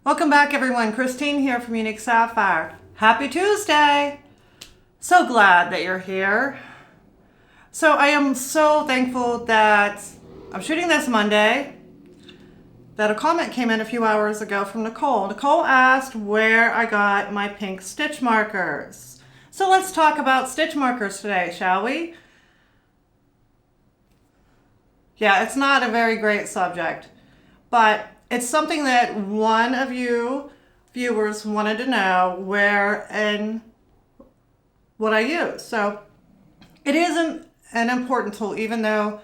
Welcome back everyone, Christine here from Unique Sapphire. Happy Tuesday! So glad that you're here. So I am so thankful that I'm shooting this Monday, that a comment came in a few hours ago from Nicole. Nicole asked where I got my pink stitch markers. So let's talk about stitch markers today, shall we? Yeah, it's not a very great subject, but it's something that one of you viewers wanted to know where and what I use. So it is an important tool, even though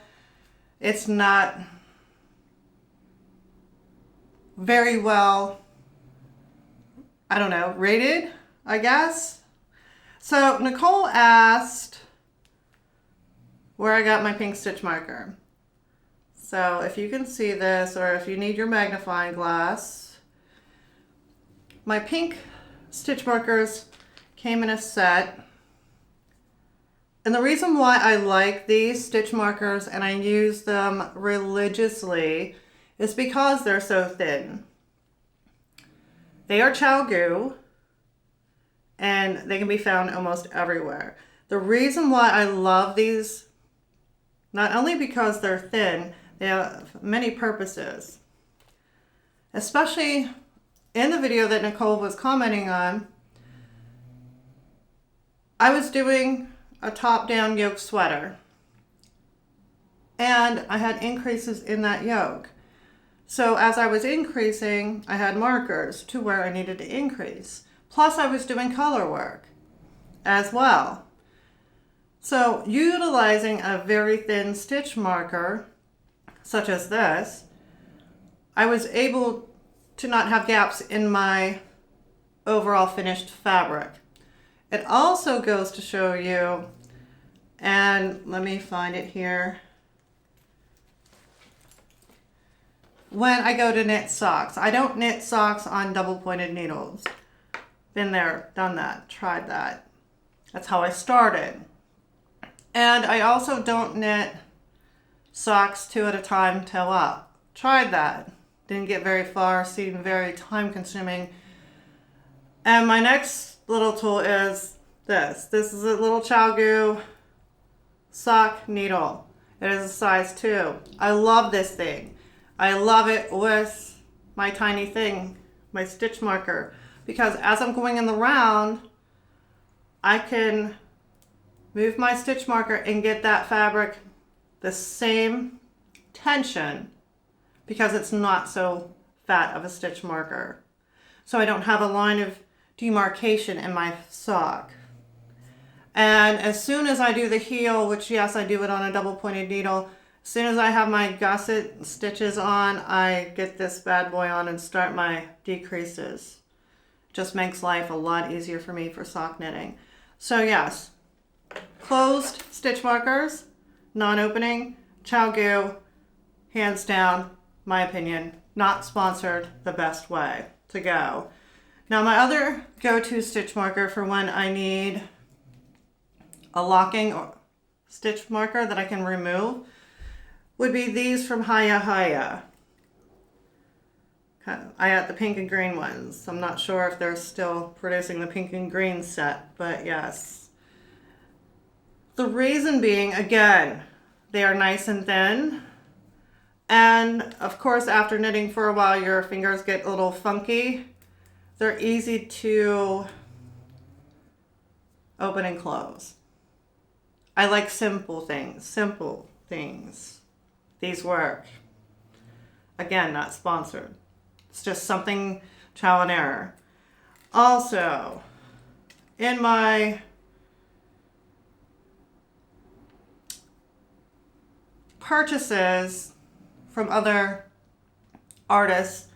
it's not very well, I don't know, rated, I guess. So Nicole asked where I got my pink stitch marker. So if you can see this, or if you need your magnifying glass, my pink stitch markers came in a set. And the reason why I like these stitch markers and I use them religiously is because they're so thin. They are ChiaoGoo and they can be found almost everywhere. The reason why I love these, not only because they're thin, they have many purposes. Especially in the video that Nicole was commenting on, I was doing a top-down yoke sweater and I had increases in that yoke. So as I was increasing, I had markers to where I needed to increase. Plus I was doing color work as well. So utilizing a very thin stitch marker such as this, I was able to not have gaps in my overall finished fabric. It also goes to show you, and let me find it here, when I go to knit socks. I don't knit socks on double pointed needles. Been there, done that, tried that. That's how I started. And I also don't knit socks 2 at a time, toe up. Tried that. Didn't get very far, seemed very time consuming. And my next little tool is this. This is a little ChiaoGoo sock needle. It is a size 2. I love this thing. I love it with my tiny thing, my stitch marker, because as I'm going in the round, I can move my stitch marker and get that fabric the same tension because it's not so fat of a stitch marker. So I don't have a line of demarcation in my sock. And as soon as I do the heel, which yes, I do it on a double pointed needle, as soon as I have my gusset stitches on, I get this bad boy on and start my decreases. Just makes life a lot easier for me for sock knitting. So yes, closed stitch markers, non-opening, ChiaoGoo, hands down, my opinion, not sponsored, the best way to go. Now my other go-to stitch marker for when I need a locking or stitch marker that I can remove would be these from HiyaHiya. I got the pink and green ones. I'm not sure if they're still producing the pink and green set, but yes. The reason being, again, they are nice and thin. And of course, after knitting for a while, your fingers get a little funky. They're easy to open and close. I like simple things, simple things. These work. Again, not sponsored. It's just something trial and error. Also, in my purchases from other artists,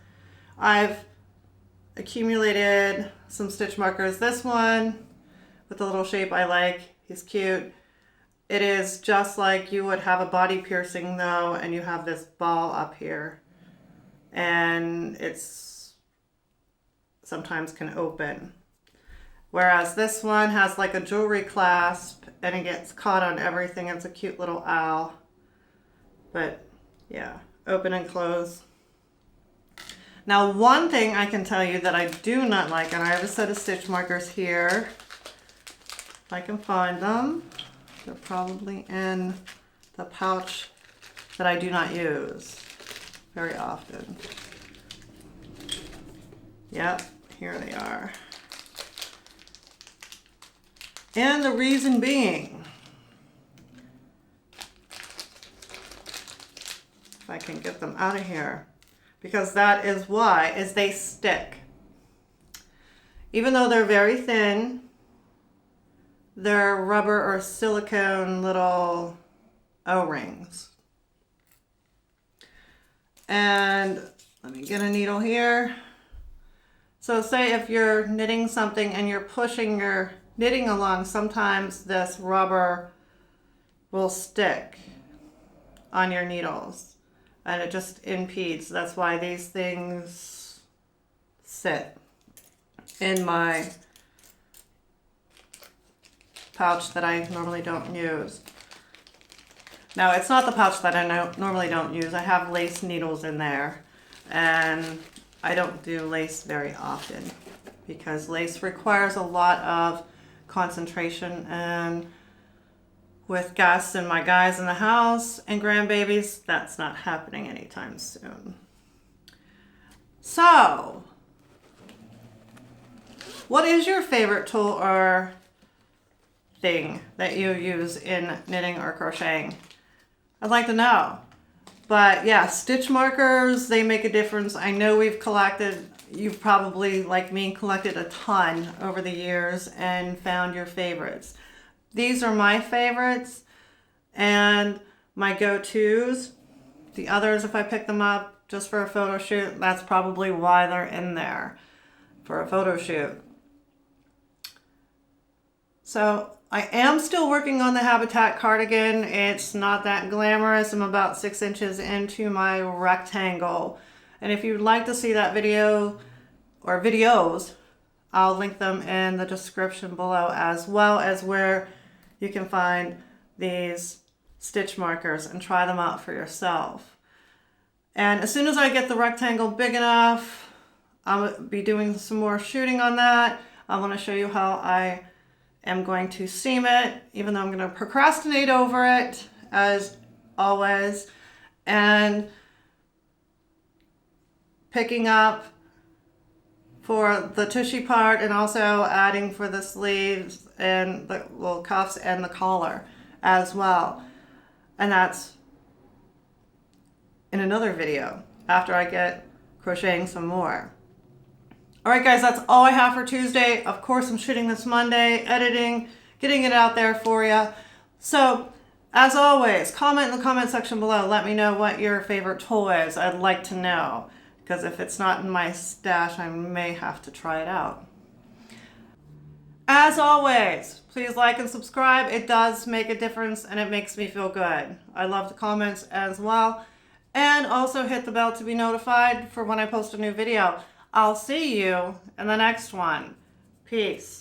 I've accumulated some stitch markers. This one with the little shape I like, he's cute. It is just like you would have a body piercing though, and you have this ball up here. And it's sometimes can open. Whereas this one has like a jewelry clasp and it gets caught on everything. It's a cute little owl. But yeah, open and close. Now, one thing I can tell you that I do not like, and I have a set of stitch markers here. If I can find them. They're probably in the pouch that I do not use very often. Yep, here they are. And the reason being, if I can get them out of here, because that is why, is they stick. Even though they're very thin, they're rubber or silicone little O-rings. And let me get a needle here. So say if you're knitting something and you're pushing your knitting along, sometimes this rubber will stick on your needles and it just impedes. That's why these things sit in my pouch that I normally don't use. Now, it's not the pouch that I normally don't use. I have lace needles in there, and I don't do lace very often because lace requires a lot of concentration, and with Gus and my guys in the house and grandbabies, that's not happening anytime soon. So, what is your favorite tool or thing that you use in knitting or crocheting? I'd like to know. But yeah, stitch markers, they make a difference. I know we've collected, you've probably, like me, collected a ton over the years and found your favorites. These are my favorites and my go-tos. The others, if I pick them up just for a photo shoot, that's probably why they're in there, for a photo shoot. So I am still working on the Habitat Cardigan. It's not that glamorous. I'm about 6 inches into my rectangle. And if you'd like to see that video or videos, I'll link them in the description below, as well as where you can find these stitch markers and try them out for yourself. And as soon as I get the rectangle big enough, I'll be doing some more shooting on that. I want to show you how I am going to seam it, even though I'm going to procrastinate over it as always, and picking up for the tushy part and also adding for the sleeves and the little cuffs and the collar as well. And that's in another video after I get crocheting some more. All right, guys, that's all I have for Tuesday. Of course, I'm shooting this Monday, editing, getting it out there for you. So, as always, comment in the comment section below. Let me know what your favorite tool is. I'd like to know, because if it's not in my stash, I may have to try it out. As always, please like and subscribe. It does make a difference, and it makes me feel good. I love the comments as well. And also hit the bell to be notified for when I post a new video. I'll see you in the next one. Peace.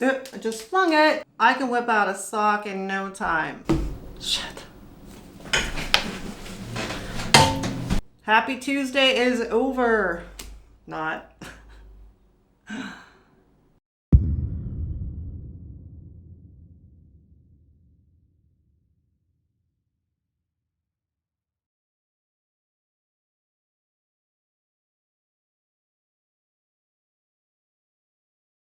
Oop, I just flung it. I can whip out a sock in no time. Shit. Happy Tuesday is over. Not.